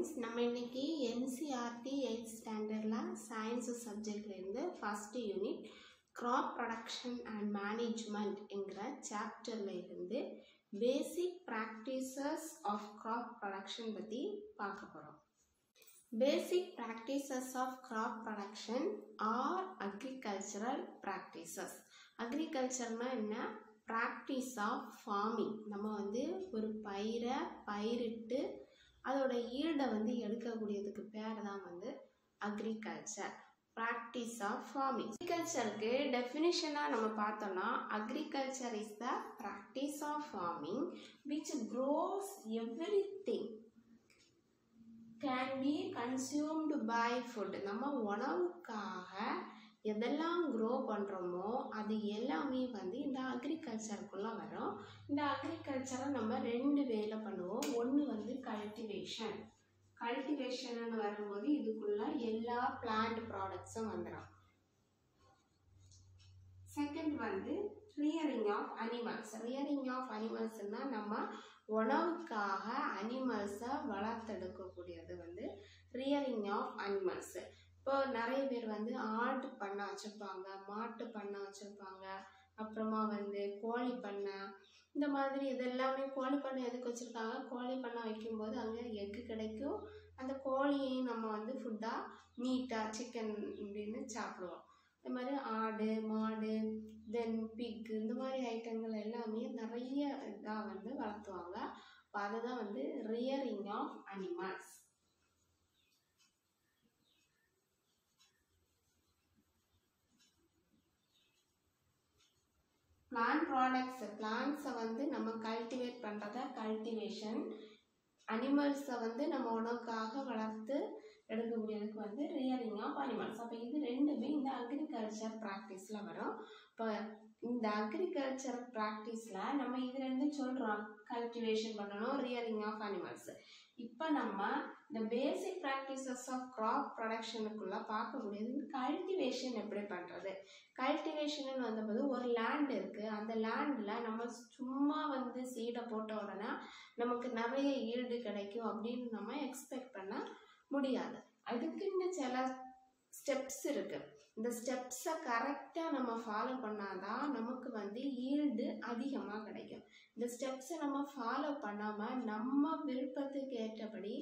Friends, நம்ம இன்னைக்கு NCERT 8th ஸ்டாண்டர்டில் சயின்ஸ் சப்ஜெக்ட்லேருந்து first unit crop production and management என்கிற சாப்டரில் இருந்து basic practices of crop production பற்றி பார்க்க போகிறோம். Basic practices of crop production are agricultural practices. அக்ரிகல்ச்சர்னால் என்ன? Practice of farming. நம்ம ஒரு பயிரை பயிரிட்டு அதோட ஈல்டை எடுக்கக்கூடியதுக்கு பேர் தான் அக்ரிகல்ச்சர், ப்ராக்டிஸ் ஆஃப் ஃபார்மிங். அக்ரிகல்ச்சருக்கு டெஃபினிஷனாக நம்ம பார்த்தோம்னா, agriculture is the practice of farming which grows everything can be consumed by food. நம்ம உணவுக்காக எதெல்லாம் க்ரோ பண்ணுறோமோ அது எல்லாமே இந்த அக்ரிகல்ச்சருக்குள்ளே வரும். இந்த அக்ரிகல்ச்சரை நம்ம ரெண்டு வேல பண்ணுவோம். ஒன்று கல்டிவேஷன். கல்டிவேஷன் வரும்போது இதுக்குள்ள எல்லா பிளான்ட் ப்ராடக்ட்ஸும் வந்துடும். Second rearing of animals. Rearing of அனிமல்ஸ்னால் நம்ம உணவுக்காக அனிமல்ஸை வளர்த்தெடுக்கக்கூடியது ரியரிங் ஆஃப் அனிமல்ஸ். இப்போ நிறைய பேர் ஆடு பண்ணை வச்சுருப்பாங்க, மாட்டு பண்ணை வச்சுருப்பாங்க, அப்புறமா கோழி பண்ணை, இந்த மாதிரி இதெல்லாமே. கோழி பண்ணை எதுக்கு வச்சுருக்காங்க? கோழி பண்ணை வைக்கும்போது அங்கே எக்கு கிடைக்கும். அந்த கோழியையும் நம்ம ஃபுட்டாக மீட்டாக சிக்கன் அப்படின்னு சாப்பிடுவோம். இந்த மாதிரி ஆடு, மாடு, தென் பிக், இந்த மாதிரி ஐட்டங்கள் எல்லாமே நிறைய இதாக வளர்த்துவாங்க. அப்போ அதுதான் rearing of animals. Plant products, பிளான்ட்ஸை நம்ம கல்டிவேட் பண்ணுறத கல்டிவேஷன், அனிமல்ஸை நம்ம உணவுக்காக வளர்த்து எடுக்கக்கூடியதுக்கு ரியரிங் ஆஃப் அனிமல்ஸ். அப்போ இது ரெண்டுமே இந்த அக்ரிகல்ச்சர் ப்ராக்டிஸில் வரும். இப்போ இந்த அக்ரிகல்ச்சர் ப்ராக்டிஸில் நம்ம இது ரெண்டும் சொல்கிறோம், கல்டிவேஷன் பண்ணணும், ரியரிங் ஆஃப் அனிமல்ஸ். இப்போ நம்ம இந்த பேசிக் ப்ராக்டிசஸ் ஆஃப் கிராப் ப்ரொடக்ஷனுக்குள்ளே பார்க்கக்கூடியது கல்டிவேஷன் எப்படி பண்ணுறது. கல்டிவேஷன் வந்தபோது ஒரு லேண்ட் இருக்குது, அந்த லேண்டில் நம்ம சும்மா சீடை போட்ட உடனே நமக்கு நிறைய ஈல்டு கிடைக்கும் அப்படின்னு நம்ம எக்ஸ்பெக்ட் பண்ண முடியாது. அதுக்குன்னு சில ஸ்டெப்ஸ் இருக்குது. இந்த ஸ்டெப்ஸை கரெக்டாக நம்ம ஃபாலோ பண்ணாதான் நமக்கு ஈல்டு அதிகமாக கிடைக்கும். இந்த ஸ்டெப்ஸை நம்ம ஃபாலோ பண்ணாமல் நம்ம விருப்பத்துக்கு ஏற்றபடி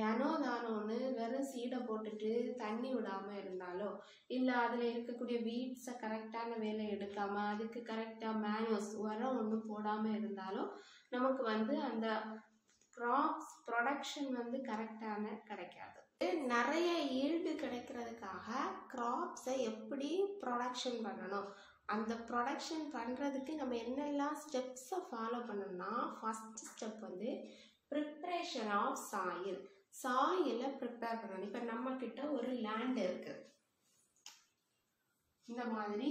ஏனோ தானோன்னு வெறும் சீடை போட்டுட்டு தண்ணி விடாமல் இருந்தாலோ, இல்லை அதில் இருக்கக்கூடிய வீட்ஸை கரெக்டான வேலை எடுக்காமல் அதுக்கு கரெக்டாக மேனுவல்ஸ் உரம் ஒன்று போடாமல் இருந்தாலும் நமக்கு அந்த கிராப்ஸ் ப்ரொடக்ஷன் கரெக்டான கிடைக்காது. நிறைய ஈல்டு கிடைக்கிறதுக்காக கிராப்ஸை எப்படி ப்ரொடக்ஷன் பண்ணணும், அந்த ப்ரொடக்ஷன் பண்ணுறதுக்கு நம்ம என்னெல்லாம் ஸ்டெப்ஸை ஃபாலோ பண்ணணும்னா, first step preparation of soil. சாயிலை ப்ரிப்பேர் பண்ணணும். இப்போ நம்மக்கிட்ட ஒரு லேண்ட் இருக்குது, இந்த மாதிரி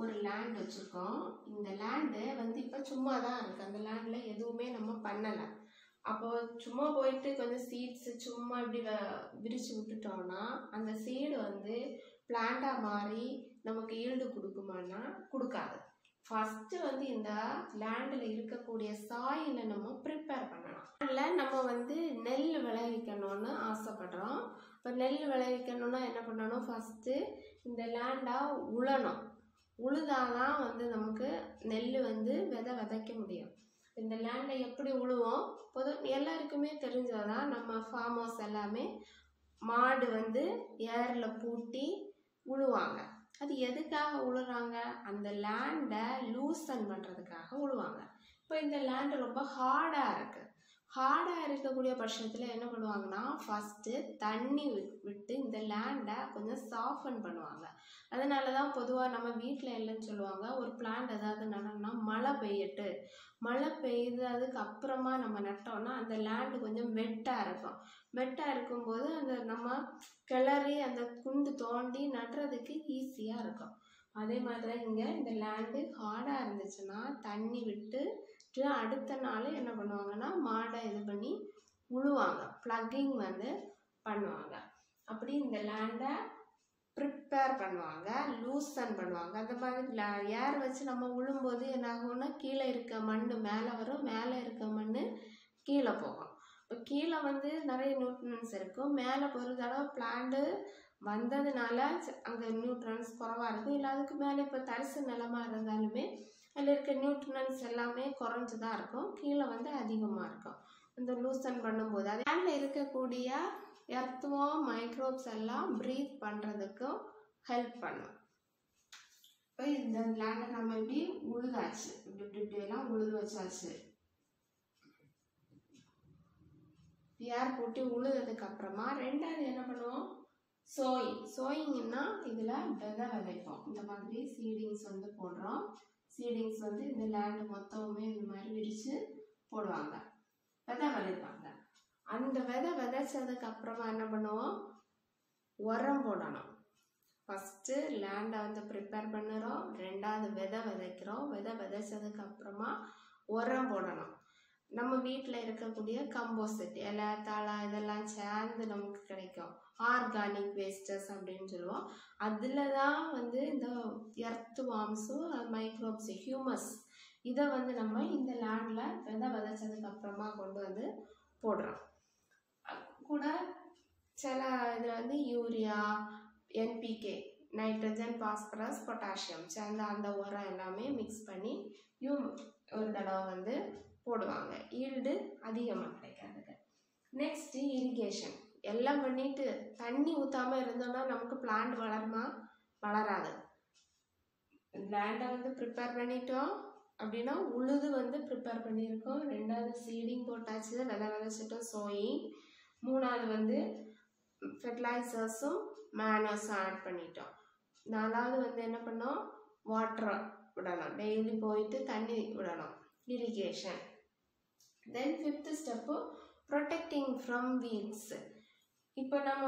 ஒரு லேண்ட் வச்சுருக்கோம். இந்த லேண்டு இப்போ சும்மா தான் இருக்குது, அந்த லேண்டில் எதுவுமே நம்ம பண்ணலை. அப்போது சும்மா போயிட்டு கொஞ்சம் சீட்ஸு சும்மா இப்படி விரித்து விட்டுட்டோம்னா அந்த சீடு பிளான்ட்டாக மாறி நமக்கு ஈல்டு கொடுக்குமான்னா கொடுக்காது. ஃபஸ்ட்டு இந்த லேண்டில் இருக்கக்கூடிய சாயிலை நம்ம ப்ரிப்பேர் பண்ணலாம். அதில் நம்ம நெல் விளைவிக்கணும்னு ஆசைப்படுறோம். இப்போ நெல் விளைவிக்கணும்னா என்ன பண்ணணும்? ஃபஸ்ட்டு இந்த லேண்டை உழணும். உழுதாதான் நமக்கு நெல் விதை விதைக்க முடியும். இந்த லேண்டை எப்படி உழுவோம்? எல்லாருக்குமே தெரிஞ்சதான், நம்ம ஃபார்மர்ஸ் எல்லாமே மாடு ஏரில் பூட்டி உழுவாங்க. அது எதுக்காக உழுறாங்க? அந்த லேண்டை லூசன் பண்ணுறதுக்காக உழுவாங்க. இப்போ இந்த லேண்டு ரொம்ப ஹார்டாக இருக்குது. ஹார்டாக இருக்கக்கூடிய பட்சத்தில் என்ன பண்ணுவாங்கன்னா, ஃபஸ்ட்டு தண்ணி விட்டு இந்த லேண்டை கொஞ்சம் சாஃபன் பண்ணுவாங்க. அதனால தான் பொதுவாக நம்ம வீட்டில் இல்லைன்னு சொல்லுவாங்க, ஒரு பிளான்ட் ஏதாவது நடணும்னா மழை பெய்யட்டு, மழை பெய்ததுக்கு அப்புறமா நம்ம நட்டோம்னா அந்த லேண்டு கொஞ்சம் வெட்டாக இருக்கும். வெட்டாக இருக்கும்போது அந்த நம்ம கிளறி அந்த குண்டு தோண்டி நடுறதுக்கு ஈஸியாக இருக்கும். அதே மாதிரி தான் இங்கே இந்த லேண்டு ஹார்டாக இருந்துச்சுன்னா தண்ணி விட்டு அடுத்த நாள் என்ன பண்ணுவாங்கன்னா மாடை இது பண்ணி உழுவாங்க, ப்ளக்கிங் பண்ணுவாங்க. அப்படி இந்த லேண்டை ப்ரிப்பேர் பண்ணுவாங்க, லூசன் பண்ணுவாங்க. அந்த மாதிரி ஏர் வச்சு நம்ம உழும்போது என்ன ஆகும்னா, கீழே இருக்க மண் மேலே வரும், மேலே இருக்க மண் கீழே போகும். கீழே வந்து நிறைய நியூட்ரன்ஸ் இருக்கும், மேலே ஒரு தடவை பிளான்ட் வந்ததுனால அங்கே நியூட்ரன்ஸ் குறைவாக இருக்கும். இல்லை அதுக்கு மேலே இப்போ தரிசு நிலமாக இருந்தாலுமே அதில் இருக்க நியூட்ரன்ஸ் எல்லாமே குறைஞ்சி தான் இருக்கும், கீழே வந்து அதிகமாக இருக்கும். இந்த லூசன் பண்ணும்போது அது லேண்டில் இருக்கக்கூடிய எர்த்வார்ம் மைக்ரோப்ஸ் எல்லாம் ப்ரீத் பண்ணுறதுக்கும் ஹெல்ப் பண்ணும். இப்போ இந்த லேண்டை நம்ம இப்படி உழுதாச்சு, இப்படியெல்லாம் உழுது வச்சாச்சு. ஏர் போட்டு உழுதுக்கு அப்புறமா ரெண்டாவது என்ன பண்ணுவோம், சோயிங்னா இதில் விதை விதைப்போம். இந்த மாதிரி சீடிங்ஸ் வந்து போடுறோம். சீடிங்ஸ் வந்து இந்த லேண்டு மொத்தமுமே இந்த மாதிரி விரித்து போடுவாங்க, விதை விதைப்பாங்க. அந்த விதை விதைச்சதுக்கு அப்புறமா என்ன பண்ணுவோம், உரம் போடணும். ஃபஸ்ட்டு லேண்டை வந்து ப்ரிப்பேர் பண்ணுறோம், ரெண்டாவது விதை விதைக்கிறோம். விதை விதைச்சதுக்கு அப்புறமா உரம் போடணும். நம்ம வீட்டில் இருக்கக்கூடிய கம்போஸ்ட் இலை தழை இதெல்லாம் சேர்ந்து நமக்கு கிடைக்கும், ஆர்கானிக் வேஸ்டஸ் அப்படின்னு சொல்லுவோம். அதில் தான் வந்து இந்த எர்த்வார்ம்ஸும் மைக்ரோப்ஸ் ஹியூமஸ் இதை வந்து நம்ம இந்த லேண்டில் விதை விதைச்சதுக்கு அப்புறமா கொண்டு வந்து போடுறோம். கூட சில இதில் வந்து urea, NPK, nitrogen, phosphorus, potassium சேர்ந்த அந்த உரம் எல்லாமே மிக்ஸ் பண்ணி ஒரு தடவை வந்து போடுவாங்க, ஈல்டு அதிகமாக கிடைக்காதுங்க. நெக்ஸ்ட்டு இரிகேஷன் எல்லாம் பண்ணிட்டு தண்ணி ஊற்றாமல் இருந்தோம்னா நமக்கு பிளான்ட் வளருமா, வளராது. லேண்டை வந்து ப்ரிப்பேர் பண்ணிட்டோம் அப்படின்னா உழுது வந்து ப்ரிப்பேர் பண்ணியிருக்கோம். ரெண்டாவது சீடிங் போட்டாச்சு, விதை விதைச்சிட்டோம், சோயிங். மூணாவது வந்து ஃபெர்டிலைசர்ஸும் மேனர்ஸும் ஆட் பண்ணிட்டோம். நாலாவது வந்து என்ன பண்ணோம், வாட்டர் விடணும், டெய்லி போயிட்டு தண்ணி விடணும், irrigation. Then fifth step protecting from weeds. இப்போ நம்ம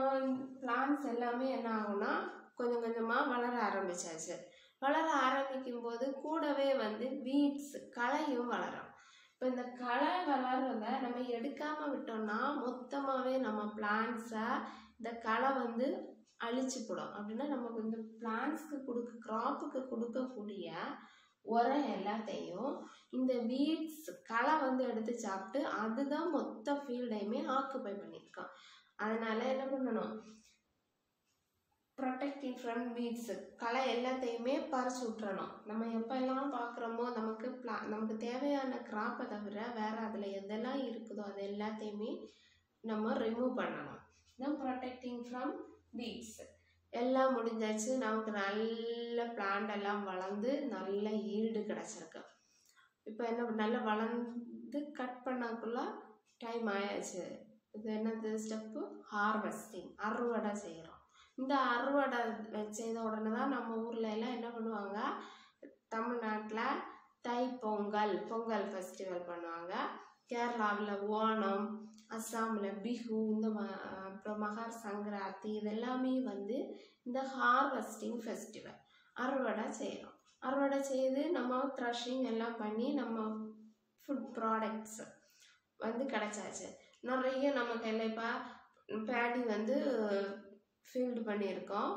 பிளான்ட்ஸ் எல்லாமே என்ன ஆகும்னா கொஞ்சம் கொஞ்சமாக வளர ஆரம்பிச்சாச்சு. வளர ஆரம்பிக்கும் போது கூடவே வந்து வீட்ஸ் களையும் வளரும். இப்போ இந்த களை வளர்றத நம்ம எடுக்காமல் விட்டோம்னா மொத்தமாகவே நம்ம பிளான்ட்ஸை இந்த களை வந்து அழிச்சுப்படும். அப்படின்னா நமக்கு இந்த பிளான்ட்ஸ்க்கு கிராப்புக்கு கொடுக்கக்கூடிய உரம் எல்லாத்தையும் இந்த வீட்ஸ் களை வந்து எடுத்து சாப்பிட்டு அதுதான் மொத்த ஃபீல்டையுமே ஆக்குபை பண்ணியிருக்கோம். அதனால என்ன பண்ணணும், ப்ரொடெக்டிங் ஃப்ரம் வீட்ஸ் களை எல்லாத்தையுமே பறிச்சு விட்டுறணும். நம்ம எப்பெல்லாம் பார்க்குறோமோ நமக்கு தேவையான கிராப்பை தவிர வேறு அதில் எதெல்லாம் இருக்குதோ அது எல்லாத்தையுமே நம்ம ரிமூவ் பண்ணணும். தான் ப்ரொடெக்டிங் ஃப்ரம் வீட்ஸ். எல்லாம் முடிஞ்சாச்சு, நமக்கு நல்ல பிளான்ட் எல்லாம் வளர்ந்து நல்ல ஈல்டு கிடச்சிருக்கு. இப்போ என்ன நல்லா வளர்ந்து கட் பண்ணக்குள்ள டைம் ஆயாச்சு. இது என்னது ஸ்டெப்பு, ஹார்வெஸ்டிங், அறுவடை செய்கிறோம். இந்த அறுவடை செய்த உடனே தான் நம்ம ஊரில் எல்லாம் என்ன பண்ணுவாங்க, தமிழ்நாட்டில் தைப்பொங்கல் பொங்கல் ஃபெஸ்டிவல் பண்ணுவாங்க, கேரளாவில் ஓணம், அஸ்ஸாமில் பிஹு, இந்த அப்புறம் மகர் சங்கராந்தி, இதெல்லாமே வந்து இந்த ஹார்வெஸ்டிங் ஃபெஸ்டிவல் அறுவடை செய்கிறோம். அறுவடை செய்து நம்ம த்ரஷிங் எல்லாம் பண்ணி நம்ம ஃபுட் ப்ராடக்ட்ஸ் வந்து கிடச்சாச்சு. நிறைய நம்ம கையில் இப்போ பேடி வந்து ஃபீல்டு பண்ணியிருக்கோம்,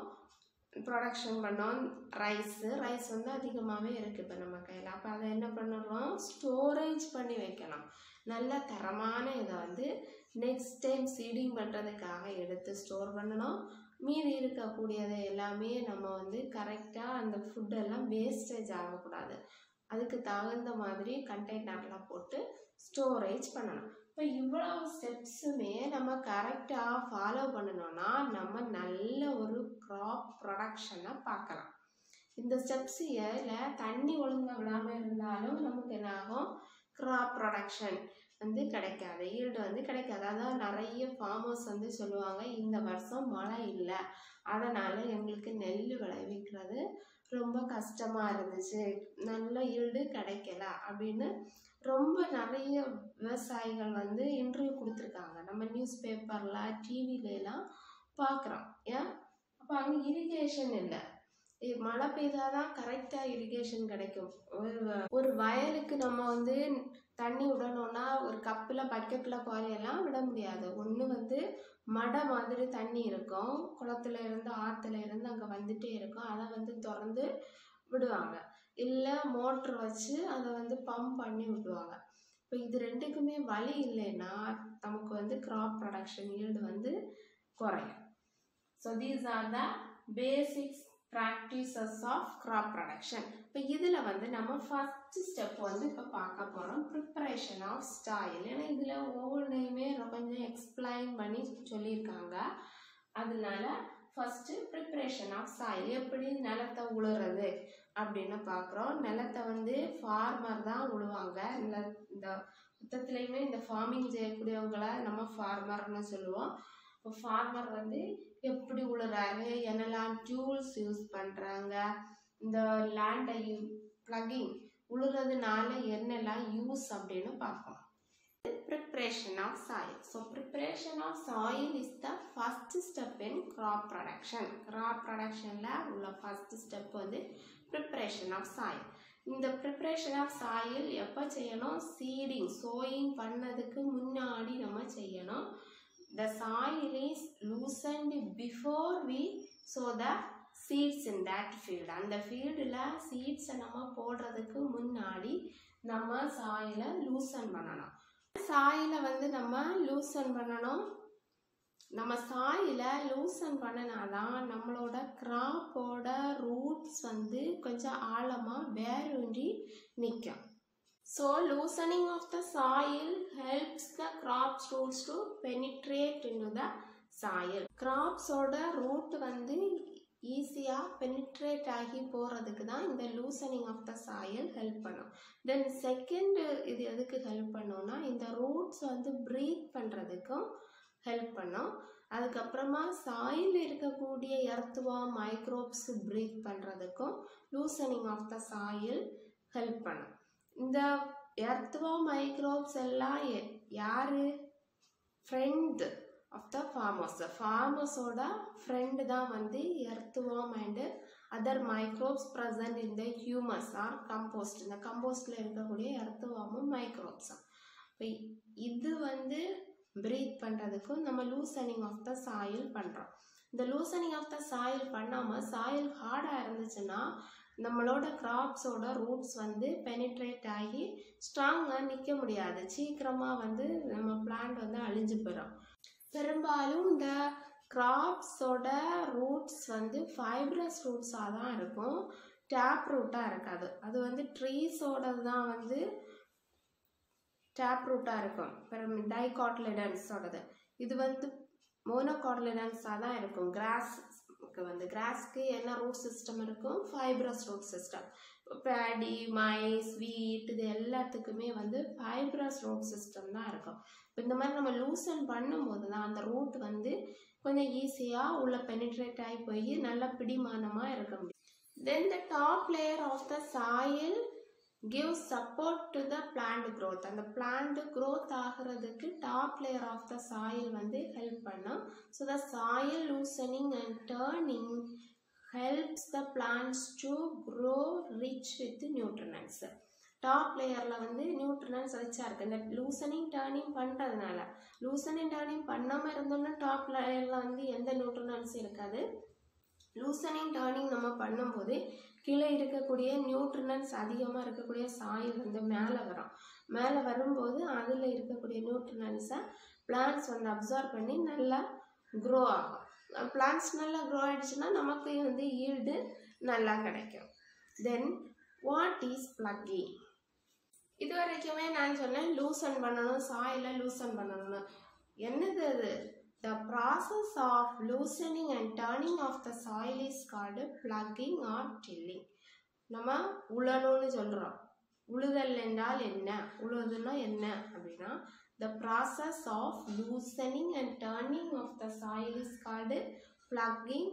ப்ரொடக்ஷன் பண்ணோம். ரைஸ் வந்து அதிகமாகவே இருக்குது இப்போ நம்ம கையில். அப்போ அதை என்ன பண்ணுறோம், ஸ்டோரேஜ் பண்ணி வைக்கணும். நல்ல தரமான இதை வந்து நெக்ஸ்ட் டைம் சீடிங் பண்ணுறதுக்காக எடுத்து ஸ்டோர் பண்ணணும். மீதி இருக்கக்கூடியதை எல்லாமே நம்ம வந்து கரெக்டாக அந்த ஃபுட்டெல்லாம் வேஸ்டேஜ் ஆகக்கூடாது, அதுக்கு தகுந்த மாதிரி கண்டெய்னரில் போட்டு ஸ்டோரேஜ் பண்ணணும். இப்போ இவ்வளோ ஸ்டெப்ஸுமே நம்ம கரெக்டாக ஃபாலோ பண்ணணும்னா நம்ம நல்ல ஒரு க்ராப் ப்ரொடக்ஷனை பார்க்கலாம். இந்த ஸ்டெப்ஸில் தண்ணி ஒழுங்காக விடாமல் இருந்தாலும் நமக்கு என்ன ஆகும், க்ராப் ப்ரொடக்ஷன் வந்து கிடைக்காது, ஈல்டு வந்து கிடைக்காது. அதான் நிறைய ஃபார்மர்ஸ் வந்து சொல்லுவாங்க, இந்த வருஷம் மழை இல்லை அதனால் எங்களுக்கு நெல் விளைவிக்கிறது ரொம்ப கஷ்டமாக இருந்துச்சு, நல்ல ஈல்டு கிடைக்கல அப்படின்னு ரொம்ப நிறைய விவசாயிகள் வந்து இன்டர்வியூ கொடுத்துருக்காங்க. நம்ம நியூஸ் பேப்பரில் டிவிலெலாம் பார்க்குறோம். ஏன், அப்போ அங்கே இரிகேஷன் இல்லை, மழை பெய்தாதான் கரெக்டாக இரிகேஷன் கிடைக்கும். ஒரு வயலுக்கு நம்ம வந்து தண்ணி விடணும்னா ஒரு கப்பில் பக்கெட்டில் குறையெல்லாம் விட முடியாது. ஒன்று வந்து மடை மாதிரி தண்ணி இருக்கும், குளத்துல இருந்து ஆற்றுல இருந்து அங்கே வந்துட்டே இருக்கும், அதை வந்து திறந்து விடுவாங்க. இல்லை மோட்ரு வச்சு அதை வந்து பம்ப் பண்ணி விடுவாங்க. இப்போ இது ரெண்டுக்குமே வழி இல்லைன்னா நமக்கு வந்து கிராப் ப்ரொடக்ஷன் ஈல்டு வந்து குறையும். So these are the basics practices of crop production. இப்போ இதில் வந்து நம்ம ஃபஸ்ட்டு ஸ்டெப் வந்து இப்போ பார்க்க போகிறோம் ப்ரிப்பரேஷன் ஆஃப் சாயில். ஏன்னா இதில் ஒவ்வொன்றையுமே கொஞ்சம் எக்ஸ்பிளைன் பண்ணி சொல்லியிருக்காங்க. அதனால ஃபஸ்ட்டு ப்ரிப்பரேஷன் ஆஃப் சாயில், எப்படி நிலத்தை உழுறது அப்படின்னு பார்க்குறோம். நிலத்தை வந்து ஃபார்மர் தான் உழுவாங்க. இந்த மொத்தத்துலேயுமே இந்த ஃபார்மிங் செய்யக்கூடியவங்களை நம்ம ஃபார்மர்னு சொல்லுவோம். இப்போ ஃபார்மர் வந்து எப்படி உழுறாரு, என்னெல்லாம் டூல்ஸ் யூஸ் பண்ணுறாங்க, இந்த லேண்டை ப்ளக்கிங் உழுறதுனால என்னெல்லாம் யூஸ் அப்படின்னு பார்ப்போம். Preparation of soil. So preparation of soil is the first step in crop production. Crop production la ulla first step வந்து preparation of soil. இந்த preparation of soil எப்போ செய்யணும்? seeding sowing பண்ணதுக்கு முன்னாடி நம்ம செய்யணும். The soil is loosened before we sow the seeds in that field. அந்த ஃபீல்டில் சீட்ஸை நம்ம போடுறதுக்கு முன்னாடி நம்ம சாயிலை லூசன் பண்ணணும். சாயிலை வந்து நம்ம லூசன் பண்ணணும். நம்ம சாயிலை லூசன் பண்ணினாதான் நம்மளோட கிராப்போட ரூட்ஸ் வந்து கொஞ்சம் ஆழமாக வேரூன்றி நிற்கும். So loosening of the soil helps the crops roots to penetrate into the soil. Crops oda root வந்து ஈஸியாக பெனிட்ரேட் ஆகி போகிறதுக்கு தான் இந்த loosening of the soil help பண்ணும். தென் செகண்ட் இது எதுக்கு ஹெல்ப் பண்ணோம்னா இந்த ரூட்ஸ் வந்து ப்ரீத் பண்ணுறதுக்கும் ஹெல்ப் பண்ணும். அதுக்கப்புறமா சாயில் இருக்கக்கூடிய எர்த்வார்ம் மைக்ரோப்ஸ் ப்ரீத் பண்ணுறதுக்கும் loosening of the soil help பண்ணும். இந்த எர்த்வார்ம் மைக்ரோப்ஸ் எல்லாம் யார்? Friend of the farmers. ஃபார்மர்ஸோட ஃப்ரெண்டு தான் வந்து earthworm and other microbes present in the humus or compost. இந்த கம்போஸ்டில் இருக்கக்கூடிய எர்த்வார்மும் மைக்ரோப்ஸும். இப்போ இது வந்து ப்ரீத் பண்ணுறதுக்கும் நம்ம லூசனிங் ஆஃப் த சாயில் பண்ணுறோம். இந்த லூசனிங் ஆஃப் த சாயில் பண்ணாமல் சாயில் ஹார்டாக இருந்துச்சுன்னா நம்மளோட கிராப்ஸோட ரூட்ஸ் வந்து பெனிட்ரேட் ஆகி ஸ்ட்ராங்காக நிற்க முடியாது. சீக்கிரமாக வந்து நம்ம பிளான்ட் வந்து அழிஞ்சு போயிடும். பெரும்பாலும் இந்த கிராப்ஸோட ரூட்ஸ் வந்து ஃபைப்ரஸ் ரூட்ஸாக தான் இருக்கும், டேப் ரூட்டாக இருக்காது. அது வந்து ட்ரீஸோட தான் வந்து டேப் ரூட்டாக இருக்கும். டைகாட்லிடன்ஸோடது இது வந்து மோனோகாட்லிடன்ஸாக தான் இருக்கும். கிராஸ்க்கு என்ன ரூட் சிஸ்டம் இருக்கும்? Fibrous root system. Paddy, maize, wheat இது எல்லாத்துக்குமே வந்து ஃபைப்ரஸ் ரூட் சிஸ்டம் தான் இருக்கும். இப்போ இந்த மாதிரி நம்ம லூசன் பண்ணும்போது தான் அந்த ரூட் வந்து கொஞ்சம் ஈஸியாக உள்ள பெனிட்ரேட் ஆகி போய் நல்லா பிடிமானமாக இருக்க முடியும். Then the top layer of the soil gives support to the plant growth. அந்த plant growth ஆகிறதுக்கு top layer of the soil வந்து help பண்ணும். So the soil loosening and turning helps the plants to grow rich with nutrients. Top லேயரில் வந்து nutrients ரிச்சாக இருக்குது. இந்த loosening turning பண்ணுறதுனால, லூசனிங் டர்னிங் பண்ணாமல் இருந்தோம்னா டாப் லேயரில் வந்து எந்த நியூட்ரினன்ஸும் இருக்காது. லூசனிங் டர்னிங் நம்ம பண்ணும்போது கீழே இருக்கக்கூடிய நியூட்ரினன்ஸ் அதிகமாக இருக்கக்கூடிய சாயில் வந்து மேலே வரும்போது அதில் இருக்கக்கூடிய நியூட்ரினன்ஸை பிளான்ட்ஸ் வந்து அப்சார்ப் பண்ணி நல்லா க்ரோ ஆகும். பிளான்ட்ஸ் நல்லா க்ரோ ஆகிடுச்சுன்னா நமக்கு வந்து ஈல்டு நல்லா கிடைக்கும். Then what is plugging? இது வரைக்குமே நான் சொன்னேன் லூசன் பண்ணணும், சாயிலை லூசன் பண்ணணும்னு. என்னது அது? The process of loosening and turning of the soil is called plugging or tilling. நம்ம உழணும்னு சொல்கிறோம். உழுதல் என்றால் என்ன? உழுதுன்னா என்ன அப்படின்னா the process of loosening and turning of the soil is called plugging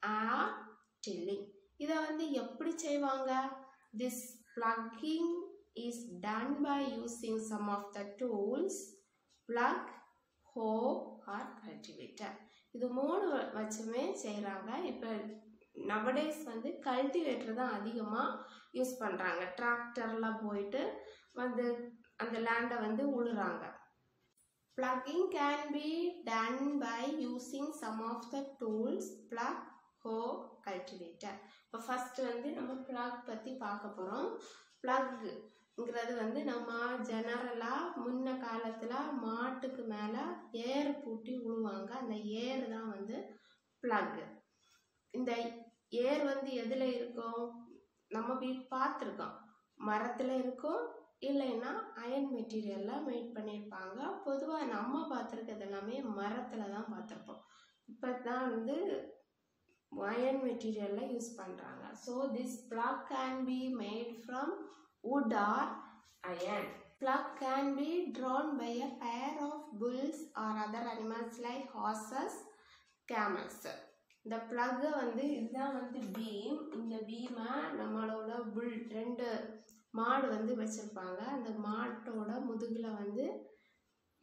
or tilling. இதை வந்து எப்படி செய்வாங்க? This plugging is done by using some of the tools plug, hoe or cultivator. இது மூணு வச்சுமே செய்கிறாங்க. இப்போ நவடேஸ் வந்து கல்டிவேட்டர் தான் அதிகமாக யூஸ் பண்ணுறாங்க. டிராக்டர்லாம் போயிட்டு வந்து அந்த லேண்டை வந்து உழுறாங்க. Plugging can be done by using some of the tools plug, hoe, cultivator. இப்போ ஃபஸ்ட்டு வந்து நம்ம plug பற்றி பார்க்க போகிறோம். ங்கிறது வந்து நம்ம ஜெனரலாக முன்ன காலத்தில் மாட்டுக்கு மேலே ஏர் பூட்டி விழுவாங்க. அந்த ஏர் தான் வந்து ப்ளக்கு. இந்த ஏர் வந்து எதில் இருக்கும்? நம்ம பார்த்துருக்கோம், மரத்தில் இருக்கும், இல்லைன்னா அயன் மெட்டீரியலில் மேட் பண்ணியிருப்பாங்க. பொதுவாக நம்ம பார்த்துருக்கிறது எல்லாமே மரத்தில் தான் பார்த்துருப்போம். இப்போ தான் வந்து அயன் மெட்டீரியலில் யூஸ் பண்ணுறாங்க. So this plug can be made from wood or iron. Plug can be drawn by a pair of bulls or other animals like horses, camels. இந்த plug வந்து இதுதான் வந்து பீம். இந்த பீமை நம்மளோட புல் 2 மாடு வந்து வச்சுருப்பாங்க. அந்த மாட்டோட முதுகில் வந்து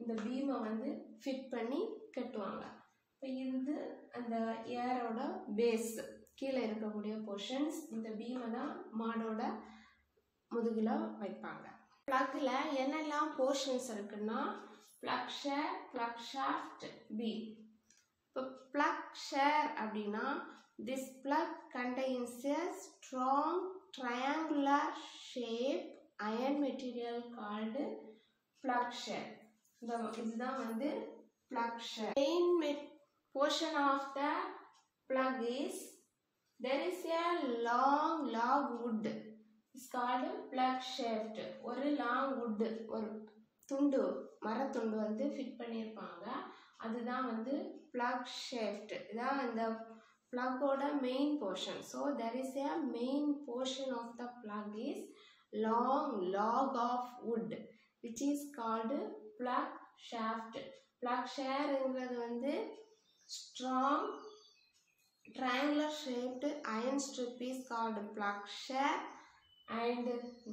இந்த பீமை வந்து ஃபிட் பண்ணி கட்டுவாங்க. இப்போ இது அந்த ஏரோட பேஸ் கீழே இருக்கக்கூடிய போர்ஷன்ஸ். இந்த பீமை தான் மாடோட முதுகில் வைப்பாங்க. ப்ளக்கில் என்னெல்லாம் போர்ஷன்ஸ் இருக்குன்னா plough share, plough shaft, beam. இப்போ ப்ளக் ஷேர் அப்படின்னா this plough contains a strong triangular shape iron material called plough share. இதுதான் வந்து plough share. Main portion of the plug is there is a long log wood. It's called plug shaft. ஒரு long wood, ஒரு துண்டு மரத்துண்டு வந்து fit பண்ணியிருப்பாங்க. அதுதான் வந்து plug shaft. இதான் இந்த plug-ஓட main portion. So there is a main portion of the plug is long log of wood which is called plug shaft. Plug shareங்கிறது வந்து strong triangular shaped iron strip is called plug share and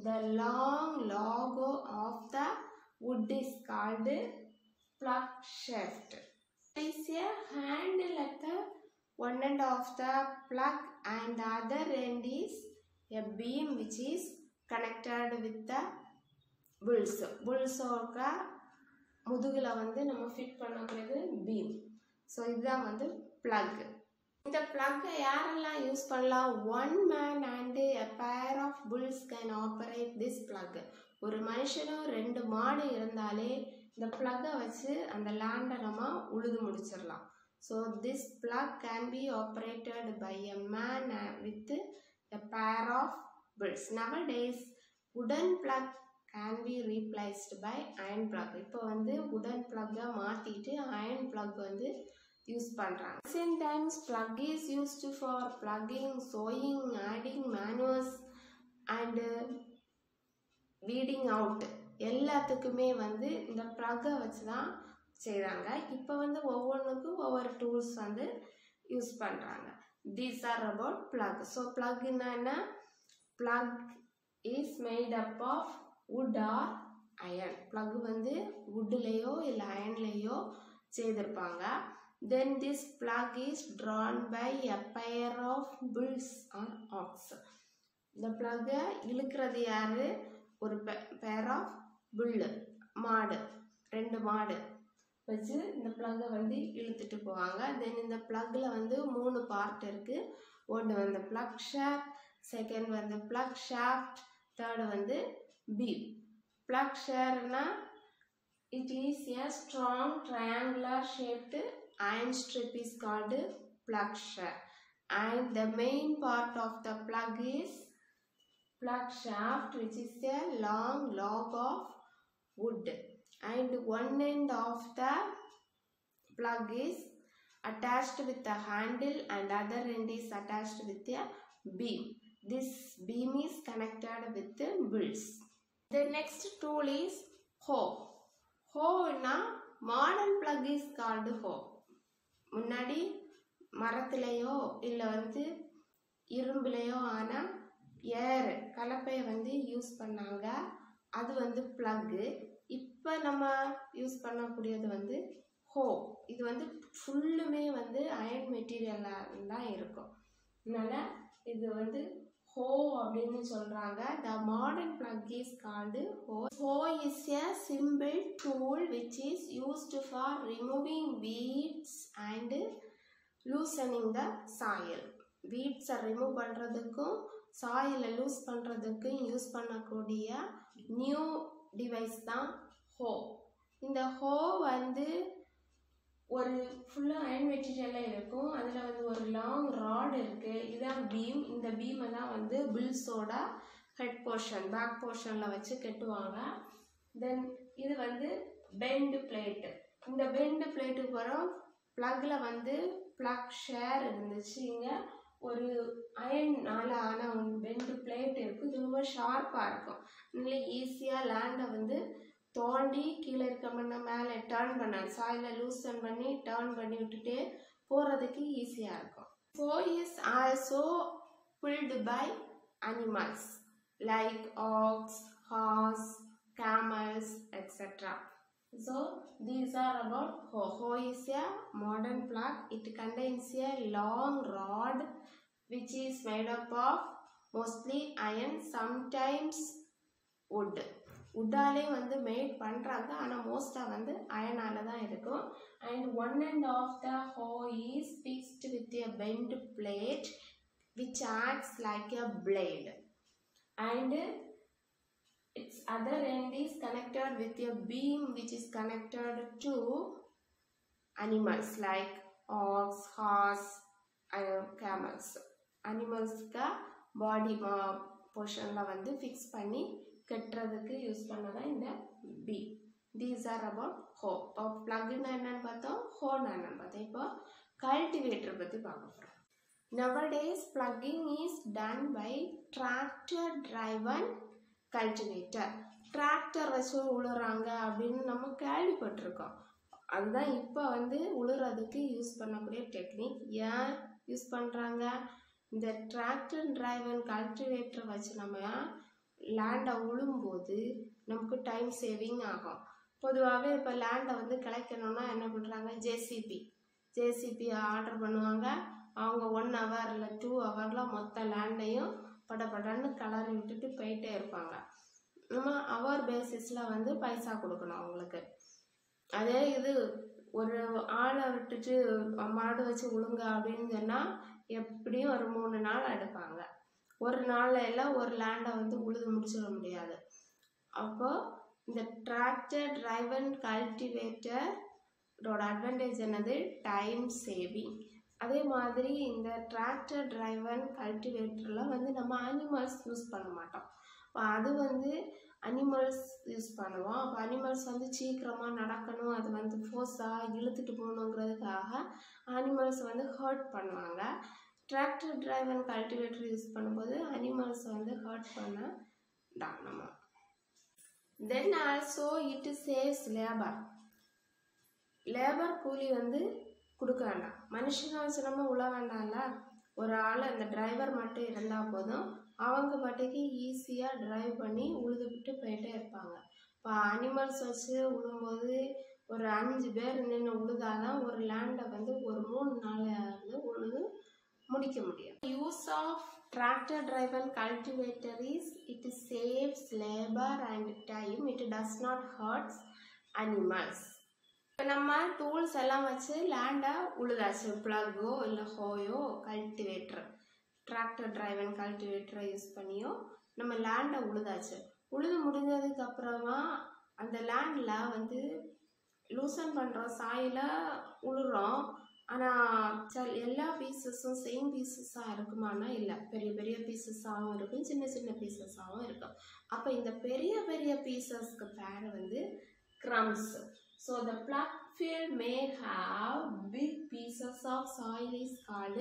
the long log of the wood is called plug shaft. There is a handle at the one end of the plug and the other end is a beam which is connected with the bulls. Bullsோட முதுகில் வந்து நம்ம fit பண்ணக்கூடியது beam. So இதுதான் வந்து plug. இந்த ப்ளக்கை யாரெல்லாம் use பண்ணலாம்? 1 man and a pair of bulls can operate this plug. ஒரு மனுஷனும் 2 மாடு இருந்தாலே இந்த ப்ளக்கை வச்சு அந்த லேண்டை நம்ம உழுது முடிச்சிடலாம். So this plough can be operated by a man with a pair of bulls. Nowadays wooden plug can be replaced by iron plug. இப்போ வந்து wooden plug-ஐ மாற்றிட்டு iron plug வந்து யூஸ் பண்ணுறாங்க. Same times plug is used for plugging, sewing, adding manuals and weeding out. எல்லாத்துக்குமே வந்து இந்த ப்ளக்கை வச்சு தான் செய்கிறாங்க. இப்போ வந்து ஒவ்வொன்றுக்கும் ஒவ்வொரு டூல்ஸ் வந்து யூஸ் பண்ணுறாங்க. These are about plug. So plug என்ன? Plug is made up of wood or iron. plug வந்து woodலேயோ இல்லை அயன்லேயோ செய்திருப்பாங்க. Then this plug is drawn by a pair of bulls or ox. இந்த plug-ஐ இழுக்கிறது யாரு? ஒரு pair of bull, மாடு, 2 மாடு வச்சு இந்த plug-ஐ வந்து இழுத்துட்டு போவாங்க. தென் இந்த plug-ல வந்து 3 பார்ட் இருக்கு. ஒன்று வந்து plug shaft, செகண்ட் வந்து plug shaft, தேர்டு வந்து beam. plug shareனா it is a strong triangular shaped iron strip is called plug share and the main part of the plug is plug shaft which is a long log of wood and one end of the plug is attached with a handle and other end is attached with a beam. This beam is connected with the bulls. The next tool is hoe. hoe na modern plug is called hoe. முன்னாடி மரத்துலேயோ இல்லை வந்து இரும்புலையோ ஆனால் ஏர் கலப்பையை வந்து use பண்ணாங்க. அது வந்து plug. இப்போ நம்ம யூஸ் பண்ணக்கூடியது வந்து ஹோ. இது வந்து ஃபுல்லுமே வந்து அயன் மெட்டீரியலாக தான் இருக்கும். அதனால் இது வந்து ஹோ அப்படின்னு சொல்கிறாங்க. The modern plug is called hoe. Hoe is a simple tool which is used for removing weeds and loosening the soil. Weeds-ஐ ரிமூவ் பண்ணுறதுக்கும் சாயிலை லூஸ் பண்ணுறதுக்கு யூஸ் பண்ணக்கூடிய நியூ டிவைஸ் தான் ஹோ. இந்த ஹோ வந்து ஒரு ஃபுல்லாக அயன் மெட்டீரியலில் இருக்கும். அதில் வந்து ஒரு லாங் ராட் இருக்குது. இதுதான் பீம். இந்த பீமை தான் வந்து பில்ஸோட ஹெட் போர்ஷன் பேக் போர்ஷனில் வச்சு கட்டுவாங்க. தென் இது வந்து பெண்டு பிளேட்டு. இந்த பெண்டு பிளேட்டுக்கு வரும் ப்ளக்கில் வந்து ப்ளக் ஷேர் இருந்துச்சு. இங்கே ஒரு அயனால் ஆன பெண்டு பிளேட் இருக்குது. இது ரொம்ப ஷார்ப்பாக இருக்கும். நல்லா ஈஸியாக லேண்டை வந்து தோண்டி கீழே இருக்க மண்ணை மேலே டர்ன் பண்ண சாயிலை லூசன் பண்ணி டர்ன் பண்ணி விட்டுட்டு போகிறதுக்கு ஈஸியாக இருக்கும். Hoe is also pulled by animals like ox, horse, camels, etc. So these are about hoe. Hoe is a modern plug. It contains a long rod which is made up of mostly iron, sometimes wood. wood-ஆலே வந்து mat பண்ணுறாங்க. ஆனால் மோஸ்ட்டாக வந்து அயனால் தான் இருக்கும். And one end of the hoe is fixed with a bent plate which acts like a blade. And its other end is connected with a beam which is connected to animals like ox, horse, and camels. Animals ka body portionல வந்து fix பண்ணி கட்டுறதுக்கு use பண்ணதான் இந்த beam. These are about hoe. இப்போ plug-னா என்னன்னு பார்த்தோம், hoe-னா என்னன்னு பார்த்தோம். இப்போ cultivator பற்றி பார்க்க போகிறோம். Nowadays plugging is done by tractor driven cultivator. Tractor வச்சு உழுறாங்க அப்படின்னு நம்ம கேள்விப்பட்டிருக்கோம். அதுதான் இப்போ வந்து உழுறதுக்கு யூஸ் பண்ணக்கூடிய டெக்னிக். ஏன் யூஸ் பண்ணுறாங்க? இந்த டிராக்டர் டிரைவன் கல்டிவேட்டரை வச்சு நம்ம லேண்டை உழும்போது நமக்கு டைம் சேவிங் ஆகும். பொதுவாகவே இப்போ லேண்டை வந்து கிளைக்கணும்னா என்ன பண்ணுறாங்க, ஜேசிபி ஆர்டர் பண்ணுவாங்க. அவங்க 1 hour இல்லை 2 hourல மொத்த லேண்டையும் படப்படன்னு கலரி விட்டுட்டு போயிட்டே இருப்பாங்க. நம்ம அவர் பேசிஸில் வந்து பைசா கொடுக்கணும் அவங்களுக்கு. அதே இது ஒரு ஆளை விட்டுட்டு மாடு வச்சு உழுங்க அப்படின்னு சொன்னால் எப்படியும் ஒரு 3 நாள் எடுப்பாங்க. ஒரு நாளில் எல்லாம் ஒரு லேண்டை வந்து உழுது முடிச்சிட முடியாது. அப்போது இந்த டிராக்டர் டிரைவன் கல்டிவேட்டரோட அட்வான்டேஜ் என்னது, டைம் சேவிங். அதே மாதிரி இந்த டிராக்டர் டிரைவன் கல்டிவேட்டரில் வந்து நம்ம அனிமல்ஸ் யூஸ் பண்ண மாட்டோம். இப்போ அது வந்து அனிமல்ஸ் யூஸ் பண்ணுவோம். அப்போ அனிமல்ஸ் வந்து சீக்கிரமாக நடக்கணும், அது வந்து ஃபோர்ஸாக இழுத்துட்டு போகணுங்கிறதுக்காக அனிமல்ஸ் வந்து ஹர்ட் பண்ணுவாங்க. டிராக்டர் டிரைவன் கல்டிவேட்டர் யூஸ் பண்ணும்போது அனிமல்ஸ் வந்து ஹர்ட் பண்ண நம்ம. Then also it saves labour கூலி வந்து கொடுக்க வேண்டாம். மனுஷனை வச்சு நம்ம உழ வேண்டாம்ல. ஒரு ஆள் அந்த டிரைவர் மட்டும் இருந்தால் போதும், அவங்க பாட்டுக்கு ஈஸியாக டிரைவ் பண்ணி உழுதுபிட்டு போயிட்டே இருப்பாங்க. இப்போ அனிமல்ஸ் வச்சு உழும்போது ஒரு 5 பேர் நின்று உழுதாதான் ஒரு லேண்டை வந்து ஒரு 3 நாளில் வந்து உழுது முடிக்க முடியும். Use of tractor driven cultivator is it saves labour and time. It does not hurts animals. இப்போ நம்ம டூல்ஸ் எல்லாம் வச்சு லேண்டை உழுதாச்சு. ப்ளக்கோ இல்லை ஹோயோ கல்டிவேட்டர் டிராக்டர் டிரைவன் கல்டிவேட்டரை யூஸ் பண்ணியோ நம்ம லேண்டை உழுதாச்சு. உழுது முடிஞ்சதுக்கு அப்புறமா அந்த லேண்டில் வந்து லூசன் பண்ணுறோம், சாயில் உழுறோம். ஆனால் எல்லா பீசஸும் சேம் பீசஸாக இருக்குமானா இல்லை. பெரிய பெரிய பீசஸாகவும் இருக்கும், சின்ன சின்ன பீசஸாகவும் இருக்கும். அப்போ இந்த பெரிய பெரிய பீசஸ்க்கு பேர் வந்து crumbs. So the plug field may have big pieces of soil is called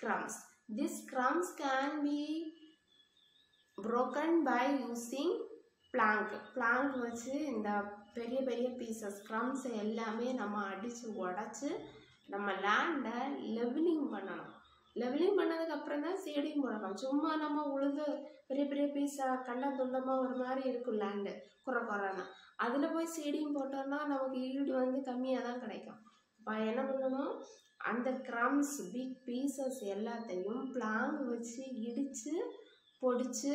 crumbs. These crumbs can be broken by using plank வச்சு இந்த பெரிய பெரிய பீசஸ் crumbs எல்லாமே நம்ம அடித்து உடச்சி நம்ம லேண்டை லெவலிங் பண்ணணும். லெவலிங் பண்ணதுக்கு அப்புறம் தான் சீடிங் போடணும். சும்மா நம்ம உழுது பெரிய பெரிய பீஸாக கண்ட துண்டமாக ஒரு மாதிரி இருக்கும் லேண்டு குறைன்னா அதில் போய் சீடிங் போட்டோம்னா நமக்கு ஈல்டு வந்து கம்மியாக தான் கிடைக்கும். இப்போ என்ன பண்ணணும், அந்த கிரம்ஸ் பிக் பீசஸ் எல்லாத்தையும் பிளாங்க் வச்சு இடித்து பொடிச்சு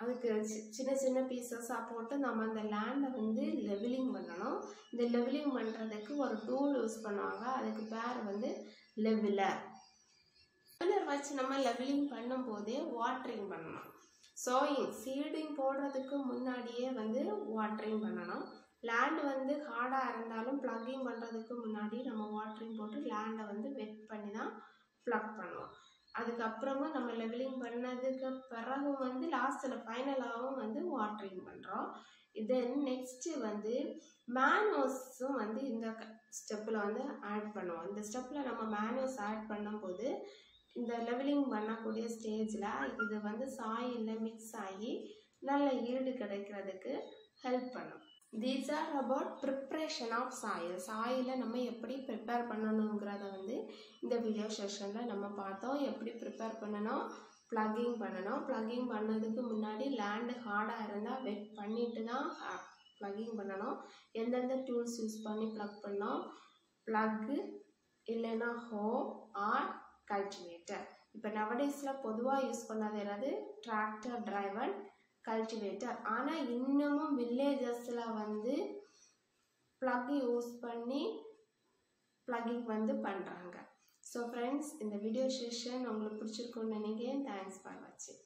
அதுக்கு சின்ன சின்ன பீசஸாக போட்டு நம்ம அந்த லேண்டை வந்து லெவலிங் பண்ணணும். இந்த லெவலிங் பண்ணுறதுக்கு ஒரு டூல் யூஸ் பண்ணுவாங்க, அதுக்கு பேர் வந்து லெவலர். லெவலர் வச்சு நம்ம லெவலிங் பண்ணும்போதே வாட்டரிங் பண்ணணும். சோயிங் சீடிங் போடுறதுக்கு முன்னாடியே வந்து வாட்டரிங் பண்ணணும். லேண்ட் வந்து ஹார்டாக இருந்தாலும் ப்ளக்கிங் பண்ணுறதுக்கு முன்னாடி நம்ம வாட்டரிங் போட்டு லேண்டை வந்து வெட் பண்ணி தான் ப்ளக் பண்ணுவோம். அதுக்கப்புறமா நம்ம லெவலிங் பண்ணதுக்கு பிறகு வந்து லாஸ்ட்டில் ஃபைனலாகவும் வந்து வாட்டரிங் பண்ணுறோம். தென் நெக்ஸ்ட்டு வந்து மேனுவல்ஸும் வந்து இந்த ஸ்டெப்பில் வந்து ஆட் பண்ணுவோம். இந்த ஸ்டெப்பில் நம்ம மேனுவல்ஸ் ஆட் பண்ணும்போது இந்த லெவலிங் பண்ணக்கூடிய ஸ்டேஜில் இது வந்து சாயிலில் மிக்ஸ் ஆகி நல்ல ஈல்டு கிடைக்கிறதுக்கு ஹெல்ப் பண்ணும். These are about preparation of soil. சாயிலை நம்ம எப்படி ப்ரிப்பேர் பண்ணணுங்கிறத வந்து இந்த வீடியோ செஷனில் நம்ம பார்த்தோம். எப்படி ப்ரிப்பேர் பண்ணணும், ப்ளக்கிங் பண்ணணும். ப்ளக்கிங் பண்ணதுக்கு முன்னாடி லேண்டு ஹார்டாக இருந்தால் வெட் பண்ணிட்டு தான் ப்ளக்கிங் பண்ணணும். எந்தெந்த டூல்ஸ் யூஸ் பண்ணி ப்ளக் பண்ணோம், ப்ளக்கு இல்லைன்னா ஹோ ஆர் கல்டிவேட்டர். இப்போ நவடேஸில் பொதுவாக யூஸ் பண்ணது என்னது, டிராக்டர் டிரைவன் கல்டிவேட்டர். ஆனால் இன்னமும் வில்லேஜஸில் வந்து ப்ளக் யூஸ் பண்ணி ப்ளக்கிங் வந்து பண்ணுறாங்க. ஸோ ஃப்ரெண்ட்ஸ், இந்த வீடியோ செஷன் உங்களுக்கு பிடிச்சிருக்குன்னு நினைக்கிறேன். தேங்க்ஸ் ஃபார் வாட்சிங்.